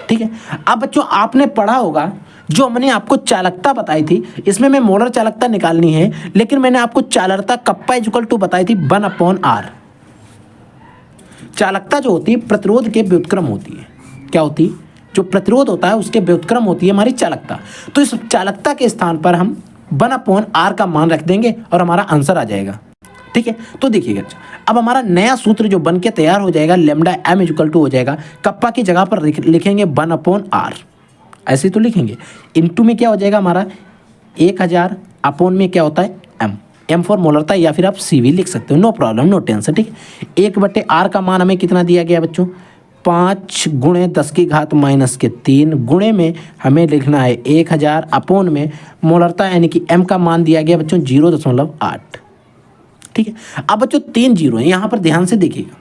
ठीक है। अब बच्चों आपने पढ़ा होगा, जो मैंने आपको चालकता बताई थी, इसमें मैं मोलर चालकता निकालनी है, लेकिन मैंने आपको चालकता कप्पा इक्वल टू बताई थी 1/r। चालकता जो होती है प्रतिरोध के व्युत्क्रम होती है, क्या होती है, जो प्रतिरोध होता है उसके व्युत्क्रम होती है हमारी चालकता। तो इस चालकता के स्थान पर हम 1/r का मान रख देंगे और हमारा आंसर आ जाएगा, ठीक है। तो देखिएगा, अब हमारा नया सूत्र जो बन के तैयार हो जाएगा, लेमडा एम इक्वल टू हो जाएगा, कप्पा की जगह पर लिखेंगे 1/r, ऐसे तो लिखेंगे, इनटू में क्या हो जाएगा हमारा 1000 अपोन में क्या होता है एम फॉर मोलरता, या फिर आप सी भी लिख सकते हो, नो प्रॉब्लम, नो टेंशन, ठीक है। 1/r का मान हमें कितना दिया गया बच्चों, 5 गुणे 10 की घात माइनस के 3 गुणे में हमें लिखना है 1000 अपोन में मोलरता यानी कि m का मान दिया गया बच्चों 0.8। ठीक है, अब बच्चों 3 जीरो है, यहाँ पर ध्यान से देखिएगा।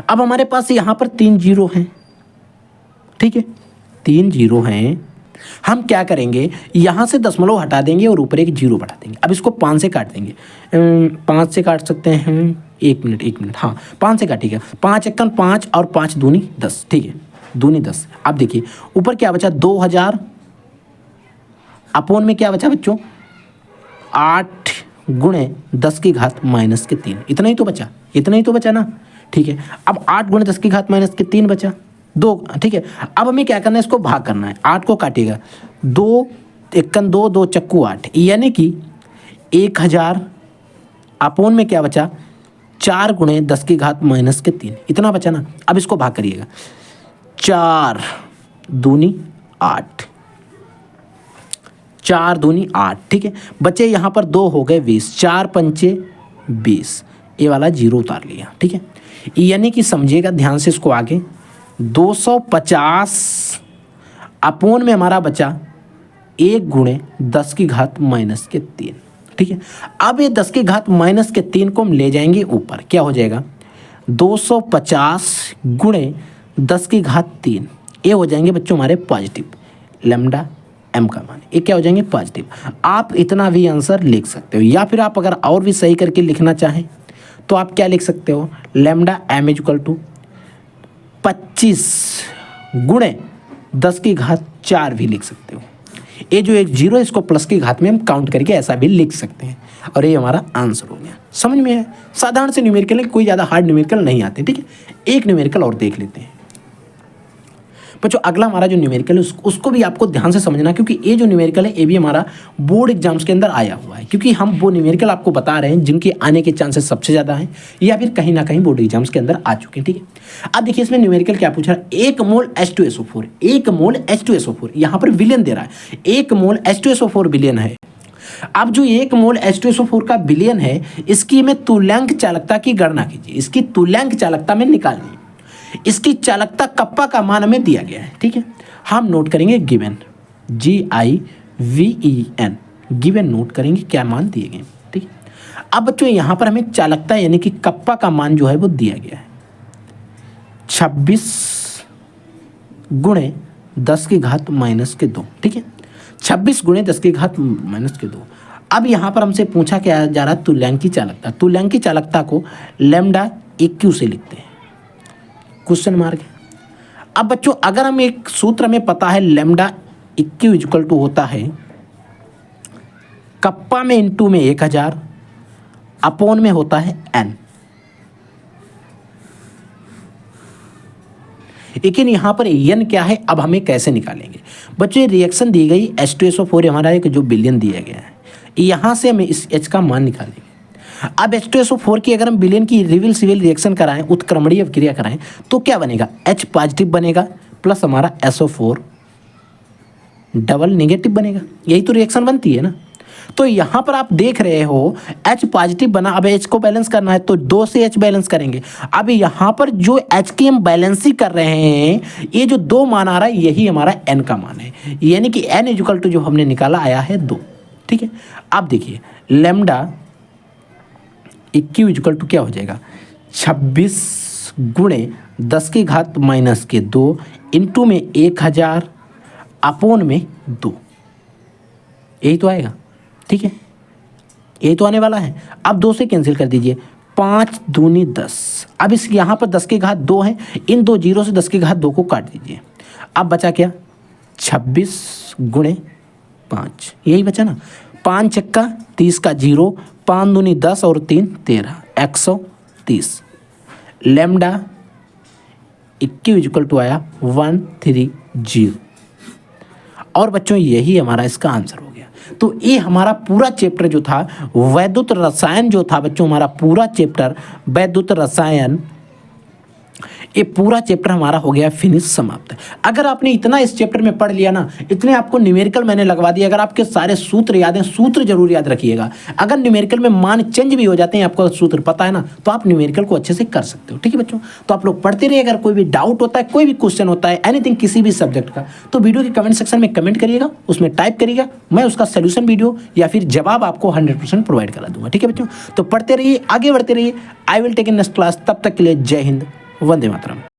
अब हमारे पास यहाँ पर 3 जीरो हैं, ठीक है, 3 जीरो हैं। हम क्या करेंगे, यहाँ से दशमलव हटा देंगे और ऊपर एक जीरो बढ़ा देंगे। अब इसको 5 से काट देंगे, 5 से काट सकते हैं, एक मिनट, हाँ 5 से काटिएगा, 5 एकन 5 और 5 दूनी 10, ठीक है, दूनी 10। अब देखिए ऊपर क्या बचा 2000 अपोन में क्या बचा बच्चों 8 गुणे 10 की घात माइनस के 3, इतना ही तो बचा, इतना ही तो बचा ना। ठीक है, अब 8 गुणे 10 की घात माइनस के 3 बचा 2। ठीक है, अब हमें क्या करना है, इसको भाग करना है, 8 को काटिएगा, 2 एकन 2, 2 चक्कू 8, यानी कि 1000 अपोन में क्या बचा 4 गुणे 10 की घात माइनस के 3, इतना बचा ना। अब इसको भाग करिएगा, 4 दूनी 8, 4 दूनी 8, ठीक है, बचे यहाँ पर 2 हो गए 20, 4 पंचे 20, ये वाला जीरो उतार लिया। ठीक है, यानी कि समझिएगा ध्यान से इसको आगे, 250 अपोन में हमारा बचा 1 गुणे 10 की घात माइनस के 3। ठीक है, अब ये 10 की घात माइनस के 3 को हम ले जाएंगे ऊपर, क्या हो जाएगा 250 गुणे 10 की घात 3, ये हो जाएंगे बच्चों हमारे पॉजिटिव, लैम्डा m का मान, ये क्या हो जाएंगे पॉजिटिव। आप इतना भी आंसर लिख सकते हो, या फिर आप अगर और भी सही करके लिखना चाहें तो आप क्या लिख सकते हो, लैम्डा m इक्वल टू 25 गुणे 10 की घात 4 भी लिख सकते हो। ये जो एक जीरो है इसको प्लस की घात में हम काउंट करके ऐसा भी लिख सकते हैं, और ये हमारा आंसर हो गया। समझ में है, साधारण से न्यूमेरिकल है, कोई ज़्यादा हार्ड न्यूमेरिकल नहीं आते। ठीक है, एक न्यूमेरिकल और देख लेते हैं बच्चों। अगला हमारा जो न्यूमेरिकल है उसको भी आपको ध्यान से समझना, क्योंकि ये जो न्यूमेरिकल है ये भी हमारा बोर्ड एग्जाम्स के अंदर आया हुआ है, क्योंकि हम वो न्यूमेरिकल आपको बता रहे हैं जिनके आने के चांसेस सबसे ज़्यादा हैं, या फिर कहीं ना कहीं बोर्ड एग्जाम्स के अंदर आ चुके हैं। ठीक है, अब देखिए इसमें न्यूमेरिकल क्या पूछ रहा है, 1 मोल H2SO4, 1 मोल H2SO4, यहाँ पर विलियन दे रहा है, 1 मोल H2SO4 विलियन है। अब जो 1 मोल H2SO4 का विलियन है, इसकी में तुल्यांक चालकता की गणना कीजिए, इसकी तुल्यांक चालकता में निकालनी, इसकी चालकता कप्पा का मान हमें दिया गया है। ठीक है, हम नोट करेंगे गिवन, GIVEN, गिवन नोट करेंगे क्या मान दिए गए। ठीक है, अब बच्चों यहाँ पर हमें चालकता यानी कि कप्पा का मान जो है वो दिया गया है 26 गुणे 10 की घात माइनस के 2। ठीक है, 26 गुणे 10 की घात माइनस के 2। अब यहाँ पर हमसे पूछा क्या जा रहा है, तुल्यांकी चालकता। तुल्यांकी चालकता को लैम्डा EQ से लिखते हैं, क्वेश्चन मार्क है। अब बच्चों अगर हम एक सूत्र में पता है, लैम्डा EQ इक्वल टू होता है कप्पा में इंटू में 1000 अपोन में होता है n, लेकिन यहाँ पर n क्या है, अब हमें कैसे निकालेंगे बच्चों। रिएक्शन दी गई H2SO4 हमारा एक जो बिलियन दिया गया है, यहाँ से हमें इस H का मान निकालेंगे। अब H2SO4 की अगर हम विलेन की रिवर्सिबल रिएक्शन कराएं, उत्क्रमणीय अभिक्रिया कराएं, तो क्या बनेगा, H पॉजिटिव बनेगा प्लस हमारा SO4 डबल नेगेटिव बनेगा, यही तो रिएक्शन बनती है ना। तो यहाँ पर आप देख रहे हो H पॉजिटिव बना, अब H को बैलेंस करना है तो 2 से H बैलेंस करेंगे। अब यहाँ पर जो H की हम बैलेंस ही कर रहे हैं, ये जो 2 मान आ रहा है यही हमारा N का मान है, यानी कि N इक्वल टू जो हमने निकाला आया है 2। ठीक है, अब देखिए लैम्डा EQ इक्वल टू क्या हो जाएगा, 26 गुणे 10 की घात माइनस के 2 इंटू में 1000 अपोन में 2, यही तो आएगा। ठीक है, यही तो आने वाला है। अब 2 से कैंसिल कर दीजिए, 5 दूनी 10। अब इस यहाँ पर 10 की घात 2 है, इन 2 जीरो से 10 की घात 2 को काट दीजिए। अब बचा क्या, 26 गुणे 5, यही बचा ना, 5 चक्का 30 का जीरो, 5 दूनी 10 और 3 13, 130। लैम्डा EQ इक्वल टू आया 130। और बच्चों यही हमारा इसका आंसर हो गया। तो ये हमारा पूरा चैप्टर जो था वैद्युत रसायन जो था बच्चों, हमारा पूरा चैप्टर वैद्युत रसायन, ये पूरा चैप्टर हमारा हो गया फिनिश, समाप्त। अगर आपने इतना इस चैप्टर में पढ़ लिया ना, इतने आपको न्यूमेरिकल मैंने लगवा दिया, अगर आपके सारे सूत्र याद हैं, सूत्र जरूर याद रखिएगा। अगर न्यूमेरिकल में मान चेंज भी हो जाते हैं, आपको सूत्र पता है ना, तो आप न्यूमेरिकल को अच्छे से कर सकते हो। ठीक है बच्चों, तो आप लोग पढ़ते रहिए। अगर कोई भी डाउट होता है, कोई भी क्वेश्चन होता है, एनीथिंग किसी भी सब्जेक्ट का, तो वीडियो के कमेंट सेक्शन में कमेंट करिएगा, उसमें टाइप करिएगा, मैं उसका सोल्यूशन वीडियो या फिर जवाब आपको 100% प्रोवाइड करा दूंगा। ठीक है बच्चों, तो पढ़ते रहिए, आगे बढ़ते रहिए। I will take in next class. तब तक के लिए जय हिंद, वंदे मातरम।